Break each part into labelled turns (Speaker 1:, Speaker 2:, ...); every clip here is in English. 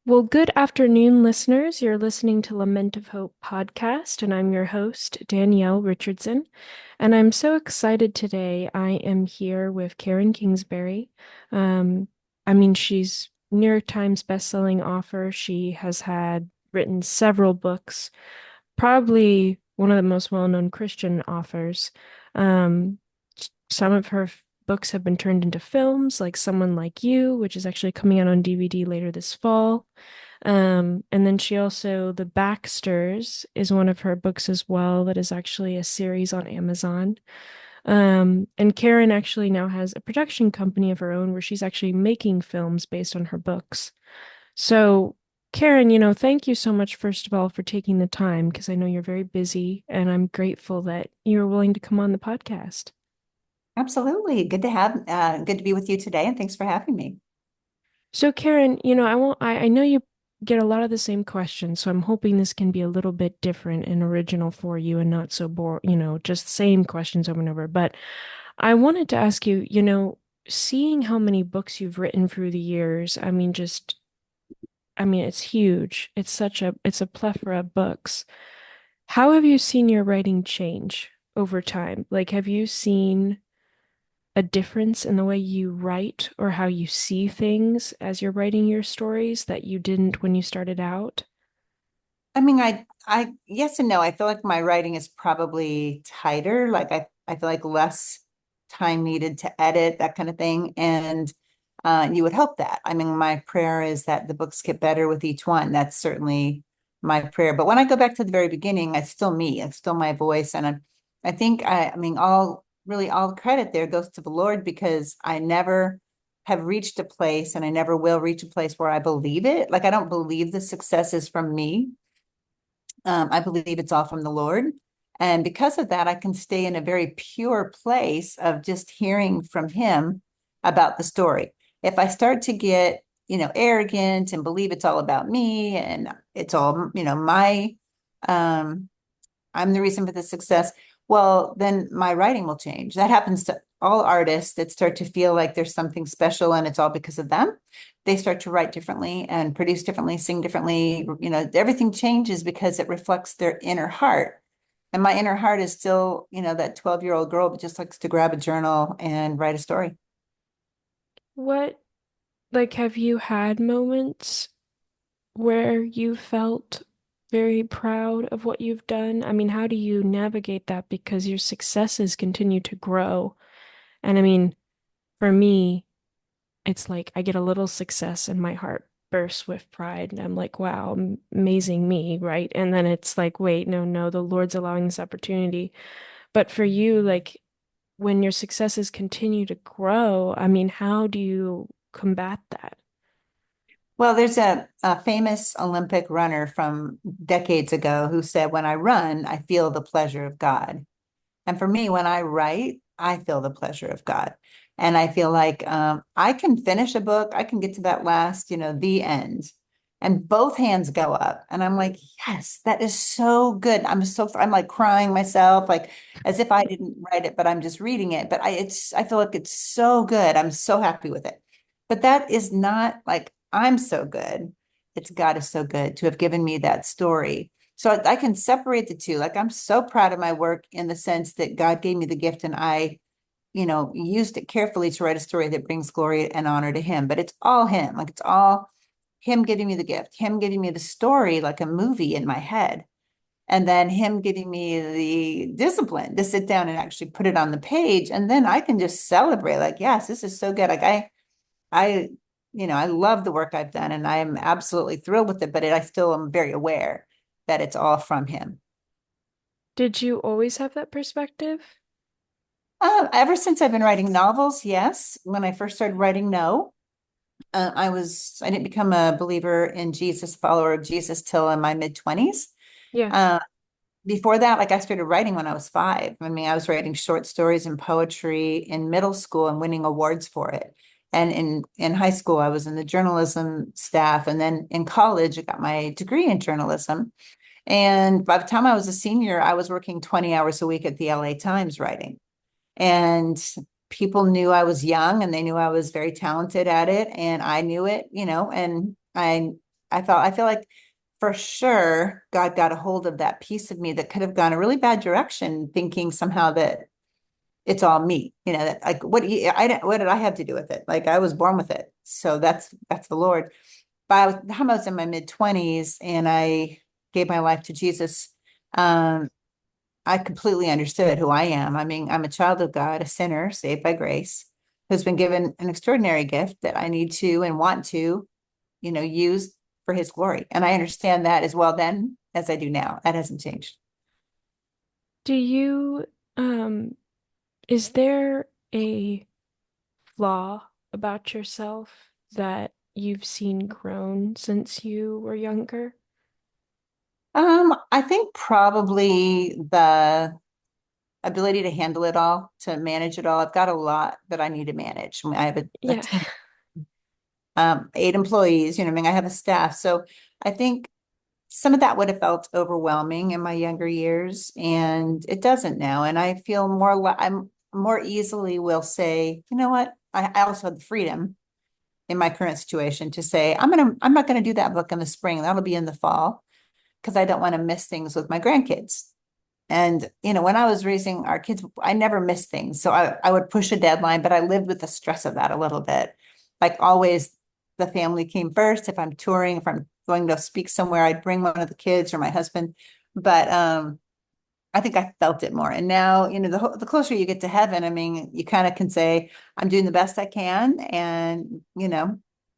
Speaker 1: Well, good afternoon, listeners. You're listening to Lament of Hope podcast, and I'm your host, Danielle Richardson. And I'm so excited today. I am here with Karen Kingsbury. Um, she's New York Times bestselling author. She has had written several books, probably one of the most well-known Christian authors. Um, some of her books have been turned into films, like Someone Like You, which is actually coming out on DVD later this fall. And then she also, The Baxters is one of her books as well, that is actually a series on Amazon. And Karen actually now has a production company of her own where she's actually making films based on her books. So, Karen, thank you so much, first of all, for taking the time because I know you're very busy and I'm grateful that you're willing to come on the podcast.
Speaker 2: Absolutely. Good to be with you today, and thanks for having me.
Speaker 1: So, Karen, I know you get a lot of the same questions, so I'm hoping this can be a little bit different and original for you and not so just same questions over and over. But I wanted to ask you, seeing how many books you've written through the years, it's huge. It's a plethora of books. How have you seen your writing change over time? Like, have you seen a difference in the way you write or how you see things as you're writing your stories that you didn't when you started out?
Speaker 2: Yes and no. I feel like my writing is probably tighter. I feel like less time needed to edit, that kind of thing. And you would hope that. I mean, my prayer is that the books get better with each one. That's certainly my prayer. But when I go back to the very beginning, it's still me. It's still my voice. I think all credit there goes to the Lord because I never have reached a place and I never will reach a place where I believe it. Like I don't believe the success is from me. I believe it's all from the Lord. And because of that, I can stay in a very pure place of just hearing from Him about the story. If I start to get, arrogant and believe it's all about me and it's all, um, I'm the reason for the success, well, then my writing will change. That happens to all artists that start to feel like there's something special and it's all because of them. They start to write differently and produce differently, sing differently. Everything changes because it reflects their inner heart. And my inner heart is still, that 12-year-old girl that just likes to grab a journal and write a story.
Speaker 1: What, like, have you had moments where you felt very proud of what you've done? I mean, how do you navigate that? Because your successes continue to grow. And for me, it's like I get a little success and my heart bursts with pride. And I'm like, wow, amazing me, right? And then it's like, wait, no, no, the Lord's allowing this opportunity. But for you, like when your successes continue to grow, how do you combat that?
Speaker 2: Well, there's a famous Olympic runner from decades ago who said, when I run, I feel the pleasure of God. And for me, when I write, I feel the pleasure of God. And I feel like I can finish a book, I can get to that last, the end, and both hands go up. And I'm like, yes, that is so good. I'm like crying myself, like as if I didn't write it, but I'm just reading it. But I feel like it's so good. I'm so happy with it. But that is not like I'm so good. It's God is so good to have given me that story so I can separate the two. Like I'm so proud of my work in the sense that God gave me the gift and I, used it carefully to write a story that brings glory and honor to him. But it's all him. Like it's all him giving me the gift, him giving me the story like a movie in my head. And then him giving me the discipline to sit down and actually put it on the page. And then I can just celebrate like, yes, this is so good. I, I love the work I've done and I am absolutely thrilled with it, but I still am very aware that it's all from him.
Speaker 1: Did you always have that perspective?
Speaker 2: Ever since I've been writing novels, yes. When I first started writing, no. I didn't become a believer in Jesus, follower of Jesus till in my mid 20s.
Speaker 1: Yeah.
Speaker 2: Uh, Before that, like I started writing when I was 5. I mean, I was writing short stories and poetry in middle school and winning awards for it. And in high school, I was in the journalism staff. And then in college, I got my degree in journalism. And by the time I was a senior, I was working 20 hours a week at the LA Times writing. And people knew I was young and they knew I was very talented at it. And I knew it, and I I feel like for sure God got a hold of that piece of me that could have gone a really bad direction, thinking somehow that it's all me, that like what did I have to do with it? Like I was born with it. So that's the Lord. But the time I was in my mid-20s and I gave my life to Jesus, um, I completely understood who I am. I mean, I'm a child of God, a sinner saved by grace, who's been given an extraordinary gift that I need to and want to, use for his glory. And I understand that as well then as I do now. That hasn't changed.
Speaker 1: Do you, um, is there a flaw about yourself that you've seen grown since you were younger?
Speaker 2: I think probably the ability to handle it all, to manage it all. I've got a lot that I need to manage. I mean, I have a
Speaker 1: Yeah.
Speaker 2: team, 8 employees, I mean, I have a staff. So I think some of that would have felt overwhelming in my younger years, and it doesn't now. And I feel I'm more easily will say, you know what? I also have the freedom in my current situation to say, I'm not gonna do that book in the spring. That'll be in the fall because I don't want to miss things with my grandkids. And, when I was raising our kids, I never missed things. So I would push a deadline, but I lived with the stress of that a little bit. Like always, the family came first. If I'm touring, if I'm going to speak somewhere, I'd bring one of the kids or my husband. But I think I felt it more. And now, the closer you get to heaven, I mean, you kind of can say, I'm doing the best I can. And,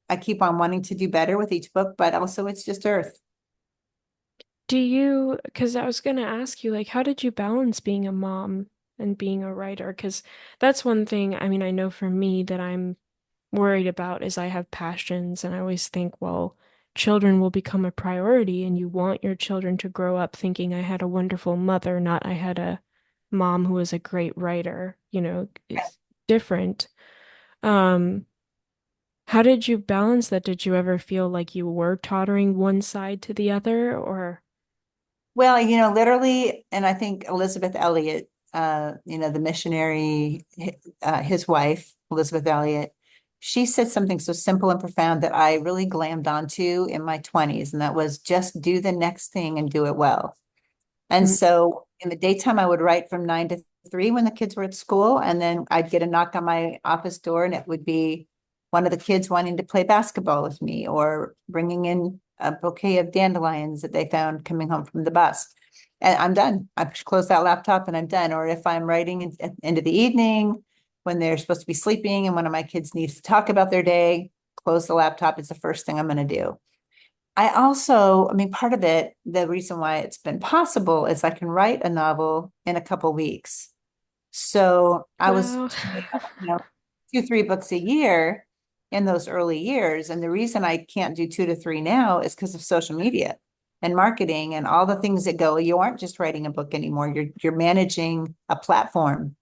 Speaker 2: I keep on wanting to do better with each book, but also it's just earth.
Speaker 1: Because I was gonna ask you, like, how did you balance being a mom and being a writer? Because that's one thing, I mean, I know for me that I'm worried about is I have passions, and I always think, well, children will become a priority, and you want your children to grow up thinking I had a wonderful mother, not I had a mom who was a great writer, it's different. Um, how did you balance that? Did you ever feel like you were tottering one side to the other, or?
Speaker 2: Well, literally, and I think Elizabeth Elliot, the missionary, his wife, Elizabeth Elliot, she said something so simple and profound that I really glammed onto in my 20s, and that was just do the next thing and do it well. And
Speaker 1: Mm.
Speaker 2: so in the daytime, I would write from 9 to 3 when the kids were at school. And then I'd get a knock on my office door, and it would be one of the kids wanting to play basketball with me or bringing in a bouquet of dandelions that they found coming home from the bus. And I'm done. I close that laptop and I'm done. Or if I'm writing into the evening when they're supposed to be sleeping and one of my kids needs to talk about their day, close the laptop. It's the first thing I'm going to do. I mean, part of it, the reason why it's been possible is I can write a novel in a couple weeks. So I was,
Speaker 1: Wow.
Speaker 2: you know, 2, 3 books a year in those early years. And the reason I can't do 2 to 3 now is because of social media and marketing and all the things that go. You aren't just writing a book anymore. You're managing a platform.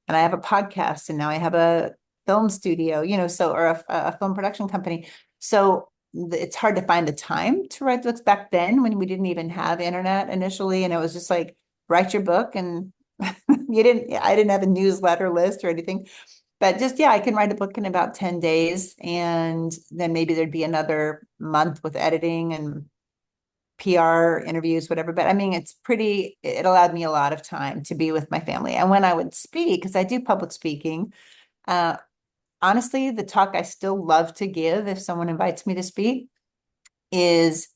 Speaker 2: And I have a podcast, and now I have a film studio, or a film production company. So it's hard to find the time to write books back then when we didn't even have internet initially. And it was just like, write your book, and I didn't have a newsletter list or anything, but just, yeah, I can write a book in about 10 days. And then maybe there'd be another month with editing and PR interviews, whatever. But I mean, it allowed me a lot of time to be with my family. And when I would speak, because I do public speaking, uh, honestly, the talk I still love to give if someone invites me to speak is,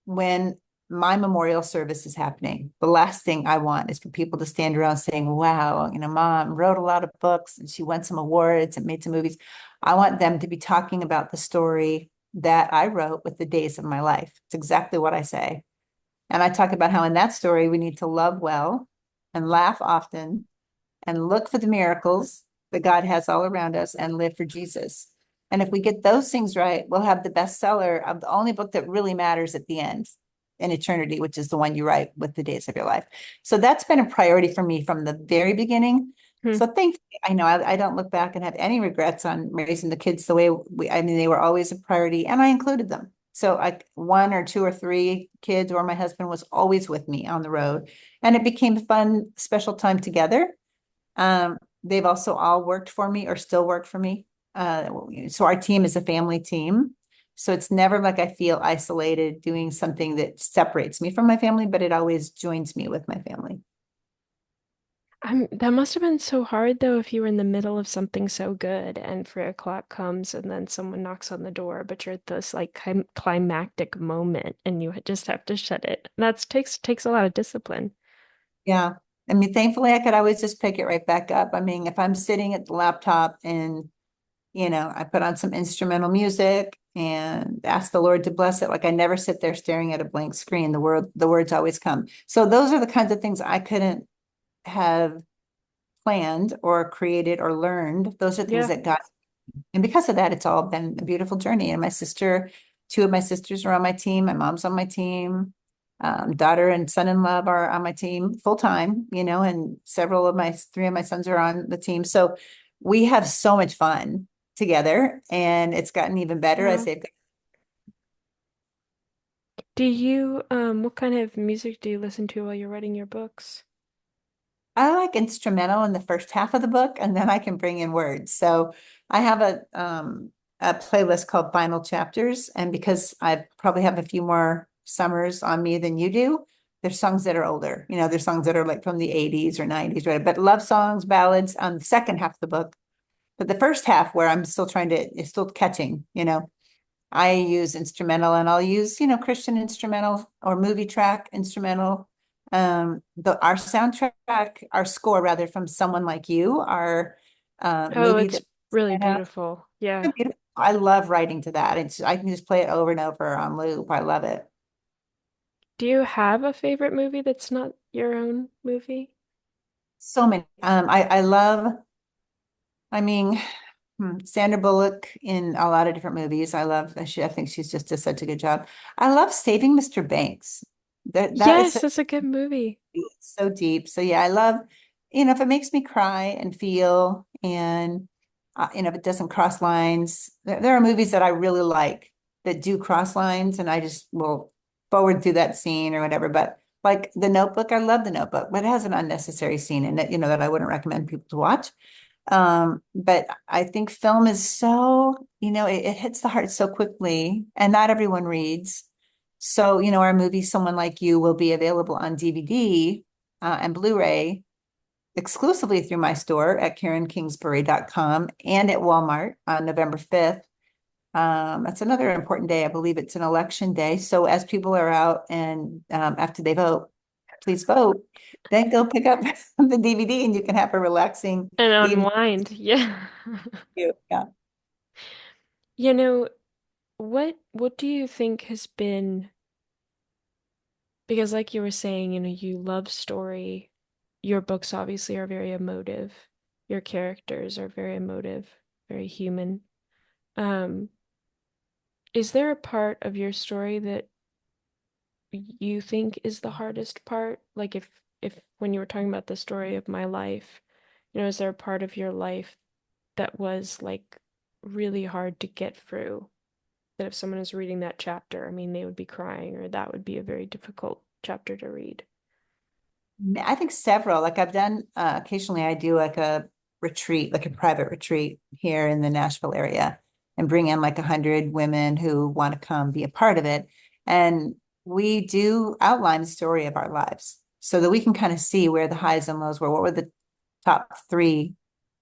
Speaker 2: when my memorial service is happening, the last thing I want is for people to stand around saying, wow, mom wrote a lot of books and she won some awards and made some movies. I want them to be talking about the story that I wrote with the days of my life. It's exactly what I say. And I talk about how in that story, we need to love well and laugh often and look for the miracles that God has all around us and live for Jesus. And if we get those things right, we'll have the bestseller of the only book that really matters at the end in eternity, which is the one you write with the days of your life. So that's been a priority for me from the very beginning.
Speaker 1: Hmm.
Speaker 2: So thankfully, I know I don't look back and have any regrets on raising the kids the way I mean, they were always a priority, and I included them. So I 1 or 2 or 3 kids or my husband was always with me on the road, and it became a fun, special time together. They've also all worked for me or still work for me. So our team is a family team. So it's never like I feel isolated doing something that separates me from my family, but it always joins me with my family.
Speaker 1: That must have been so hard though if you were in the middle of something so good and 3 o'clock comes and then someone knocks on the door, but you're at this like climactic moment and you just have to shut it. That takes a lot of discipline.
Speaker 2: Yeah. I mean, thankfully, I could always just pick it right back up. I mean, if I'm sitting at the laptop and, I put on some instrumental music and ask the Lord to bless it, like I never sit there staring at a blank screen. The words always come. So those are the kinds of things I couldn't have planned or created or learned. Those are things
Speaker 1: Yeah.
Speaker 2: that God, and because of that, it's all been a beautiful journey. And two of my sisters are on my team. My mom's on my team. Daughter and son-in-law are on my team full time, and three of my sons are on the team. So we have so much fun together, and it's gotten even better as
Speaker 1: Wow.
Speaker 2: they've.
Speaker 1: What kind of music do you listen to while you're writing your books?
Speaker 2: I like instrumental in the first half of the book, and then I can bring in words. So I have a playlist called Final Chapters, and because I probably have a few more summers on me than you do, there's songs that are older. There's songs that are like from the 80s or 90s, right? But love songs, ballads on the second half of the book. But the first half, where I'm still it's still catching, I use instrumental, and I'll use, Christian instrumental or movie track instrumental. Our soundtrack, our score rather, from Someone Like You, our
Speaker 1: Oh,
Speaker 2: movie
Speaker 1: it's
Speaker 2: that
Speaker 1: really
Speaker 2: went out.
Speaker 1: beautiful. Yeah.
Speaker 2: So beautiful. I love writing to that. I can just play it over and over on loop. I love it.
Speaker 1: Do you have a favorite movie that's not your own movie?
Speaker 2: So many. I love, I mean, Sandra Bullock in a lot of different movies. I think she's just does such a good job. I love Saving Mr. Banks. That is
Speaker 1: Yes, that's a good movie.
Speaker 2: so deep. So yeah, I love, if it makes me cry and feel, and if it doesn't cross lines, there are movies that I really like that do cross lines, and I just will forward through that scene or whatever. But like The Notebook, I love The Notebook, but it has an unnecessary scene in it, that I wouldn't recommend people to watch. But I think film is so, it hits the heart so quickly, and not everyone reads. So, our movie, Someone Like You, will be available on DVD and Blu-ray exclusively through my store at karenkingsbury.com and at Walmart on November 5th. That's another important day. I believe it's an election day. So as people are out and after they vote, please vote, then go pick up the DVD and you can have a relaxing
Speaker 1: And
Speaker 2: evening.
Speaker 1: Unwind. Yeah.
Speaker 2: Yeah.
Speaker 1: You know, what do you think has been, because like you were saying, you love story. Your books obviously are very emotive. Your characters are very emotive, very human. Um, is there a part of your story that you think is the hardest part? Like if when you were talking about the story of my life, is there a part of your life that was like really hard to get through? That if someone is reading that chapter, I mean, they would be crying, or that would be a very difficult chapter to read.
Speaker 2: I think several, like I've done, occasionally I do like a retreat, like a private retreat here in the Nashville area, and bring in like 100 women who want to come be a part of it. And we do outline the story of our lives so that we can kind of see where the highs and lows were. What were the top three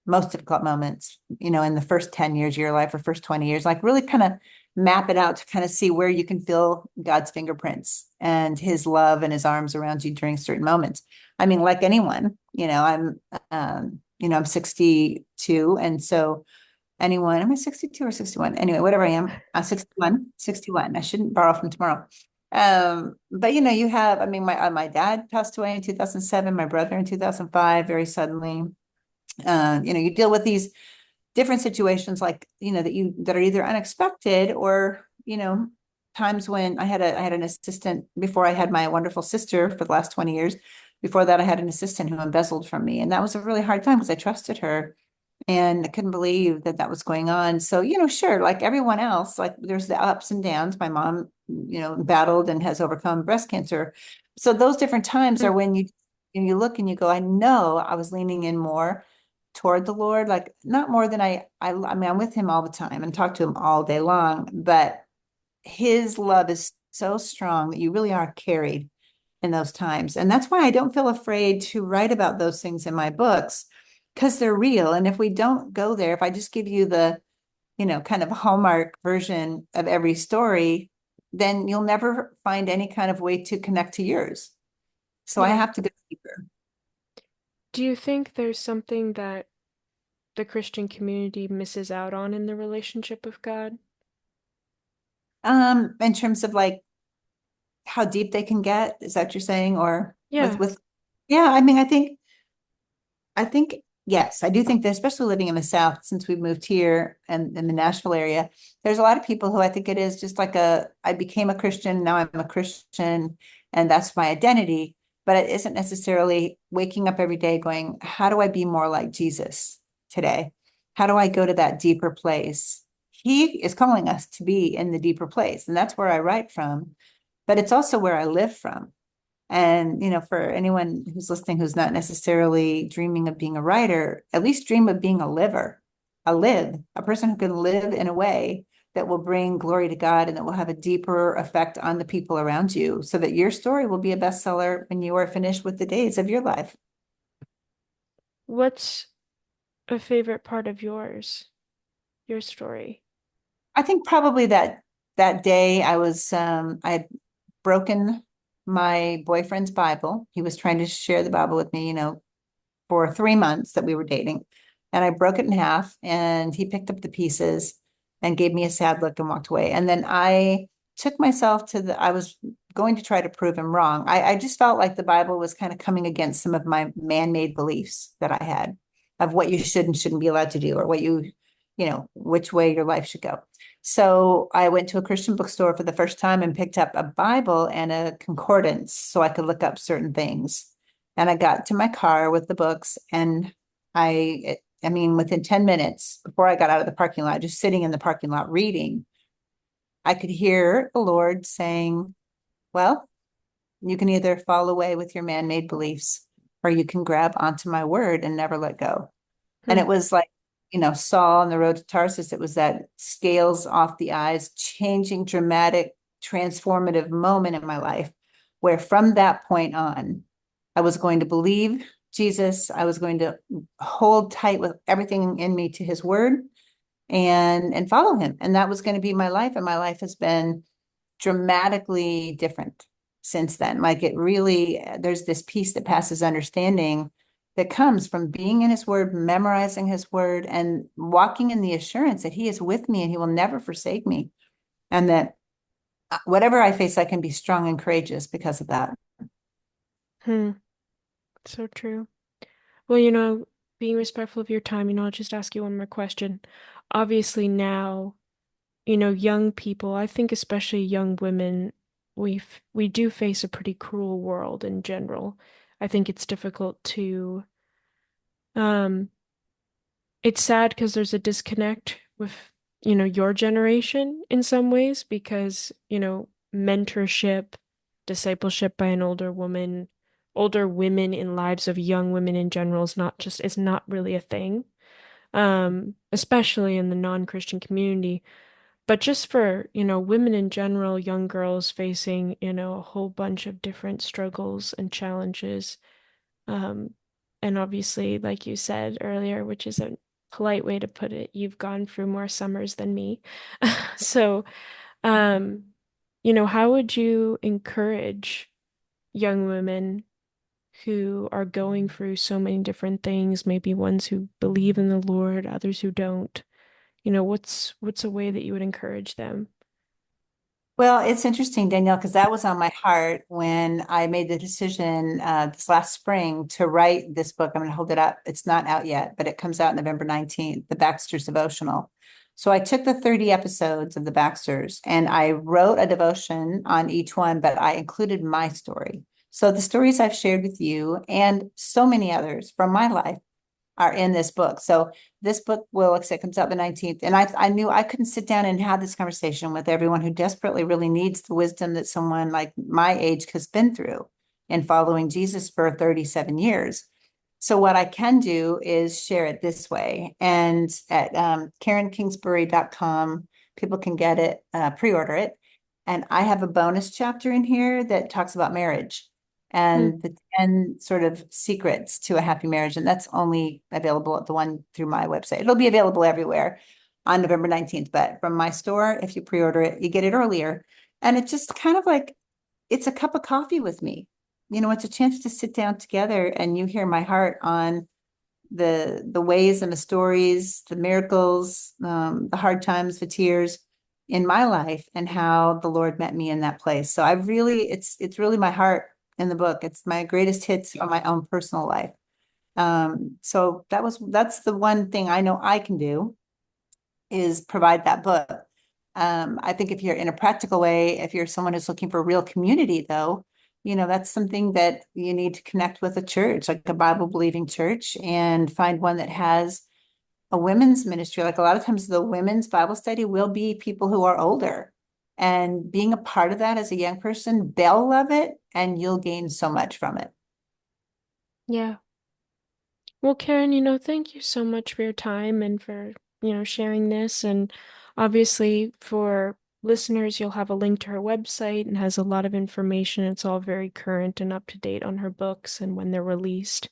Speaker 2: most difficult moments, in the first 10 years of your life or first 20 years, like really kind of map it out to kind of see where you can feel God's fingerprints and his love and his arms around you during certain moments. I mean, like anyone, I'm 62. And so am I 62 or 61? Anyway, whatever I am, 61. I shouldn't borrow from tomorrow. But you have, I mean, my dad passed away in 2007, my brother in 2005, very suddenly. You deal with these different situations like, that are either unexpected or, times when I had an assistant before I had my wonderful sister for the last 20 years. Before that, I had an assistant who embezzled from me. And that was a really hard time because I trusted her and I couldn't believe that that was going on. So, sure, like everyone else, like there's the ups and downs. My mom, battled and has overcome breast cancer. So those different times are
Speaker 1: Mm.
Speaker 2: when you look and you go, I know I was leaning in more toward the Lord, like not more than I mean, I'm with him all the time and talk to him all day long, but his love is so strong that you really are carried in those times. And that's why I don't feel afraid to write about those things in my books because they're real. And if we don't go there, if I just give you the, kind of hallmark version of every story, then you'll never find any kind of way to connect to yours. So I
Speaker 1: Yeah.
Speaker 2: have to go deeper.
Speaker 1: Do you think there's something that the Christian community misses out on in the relationship with God?
Speaker 2: In terms of like how deep they can get, is that what you're saying? Or
Speaker 1: Yeah.
Speaker 2: yeah, I mean, I think, yes, I do think that, especially living in the South, since we moved here and in the Nashville area, there's a lot of people who I think it is just like I became a Christian, now I'm a Christian, and that's my identity. But it isn't necessarily waking up every day going, how do I be more like Jesus today? How do I go to that deeper place? He is calling us to be in the deeper place, and that's where I write from, but it's also where I live from. And, for anyone who's listening who's not necessarily dreaming of being a writer, at least dream of being a person who can live in a way that will bring glory to God and that will have a deeper effect on the people around you so that your story will be a bestseller when you are finished with the days of your life.
Speaker 1: What's a favorite part of your story?
Speaker 2: I think probably that day I had broken my boyfriend's Bible. He was trying to share the Bible with me, for 3 months that we were dating. And I broke it in half, and he picked up the pieces and gave me a sad look and walked away. And then I took myself I was going to try to prove him wrong. I just felt like the Bible was kind of coming against some of my man-made beliefs that I had of what you should and shouldn't be allowed to do, or which way your life should go. So I went to a Christian bookstore for the first time and picked up a Bible and a concordance so I could look up certain things. And I got to my car with the books, and I mean, within 10 minutes before I got out of the parking lot, just sitting in the parking lot reading, I could hear the Lord saying, well, you can either fall away with your man-made beliefs, or you can grab onto my word and never let go. And
Speaker 1: Hmm.
Speaker 2: it was like, Saul on the road to Tarsus. It was that scales off the eyes, changing, dramatic, transformative moment in my life, where from that point on, I was going to believe Jesus. I was going to hold tight with everything in me to his word and follow him. And that was going to be my life. And my life has been dramatically different since then. Like, it really, there's this peace that passes understanding that comes from being in his word, memorizing his word, and walking in the assurance that he is with me and he will never forsake me. And that whatever I face, I can be strong and courageous because of that.
Speaker 1: Hmm. So true. Well, being respectful of your time, I'll just ask you one more question. Obviously now, young people, I think especially young women, we do face a pretty cruel world in general. I think it's difficult to um it's sad because there's a disconnect with, your generation in some ways because, mentorship, discipleship by an older women in lives of young women in general is not really a thing. Especially in the non-Christian community. But just for, women in general, young girls facing, a whole bunch of different struggles and challenges. Um, and obviously, like you said earlier, which is a polite way to put it, you've gone through more summers than me. So, um, how would you encourage young women who are going through so many different things, maybe ones who believe in the Lord, others who don't? What's a way that you would encourage them?
Speaker 2: Well, it's interesting, Danielle, because that was on my heart when I made the decision this last spring to write this book. I'm going to hold it up. It's not out yet, but it comes out November 19th, the Baxters Devotional. So I took the 30 episodes of the Baxters and I wrote a devotion on each one, but I included my story. So the stories I've shared with you and so many others from my life are in this book. So this book will, like I said, comes out the 19th. And I knew I couldn't sit down and have this conversation with everyone who desperately really needs the wisdom that someone like my age has been through in following Jesus for 37 years. So what I can do is share it this way. And at KarenKingsbury.com, people can get it, pre-order it. And I have a bonus chapter in here that talks about marriage
Speaker 1: Mm.
Speaker 2: and the 10 sort of secrets to a happy marriage. And that's only available at the one through my website. It'll be available everywhere on November 19th, but from my store, if you pre-order it, you get it earlier. And it's just kind of like it's a cup of coffee with me. It's a chance to sit down together and you hear my heart on the ways and the stories, the miracles, the hard times, the tears in my life, and how the Lord met me in that place. So it's really my heart in the book. It's my greatest hits on my own personal life. So that's the one thing I know I can do is provide that book. I think if you're in a practical way, if you're someone who's looking for real community, though, that's something that you need to connect with a church, like a Bible believing church, and find one that has a women's ministry. Like a lot of times, the women's Bible study will be people who are older. And being a part of that as a young person, they'll love it and you'll gain so much from it.
Speaker 1: Yeah. Well, Karen, thank you so much for your time and for, sharing this. And obviously, for listeners, you'll have a link to her website and has a lot of information. It's all very current and up to date on her books and when they're released,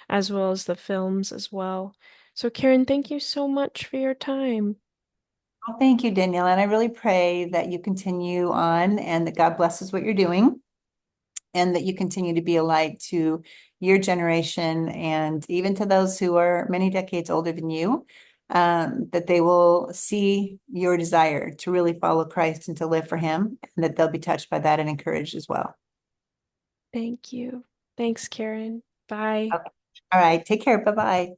Speaker 1: as well as the films as well. So, Karen, thank you so much for your time.
Speaker 2: Well, thank you, Danielle. And I really pray that you continue on and that God blesses what you're doing, and that you continue to be a light to your generation and even to those who are many decades older than you, that they will see your desire to really follow Christ and to live for Him, and that they'll be touched by that and encouraged as well.
Speaker 1: Thank you. Thanks, Karen. Bye.
Speaker 2: Okay. All right. Take care. Bye bye.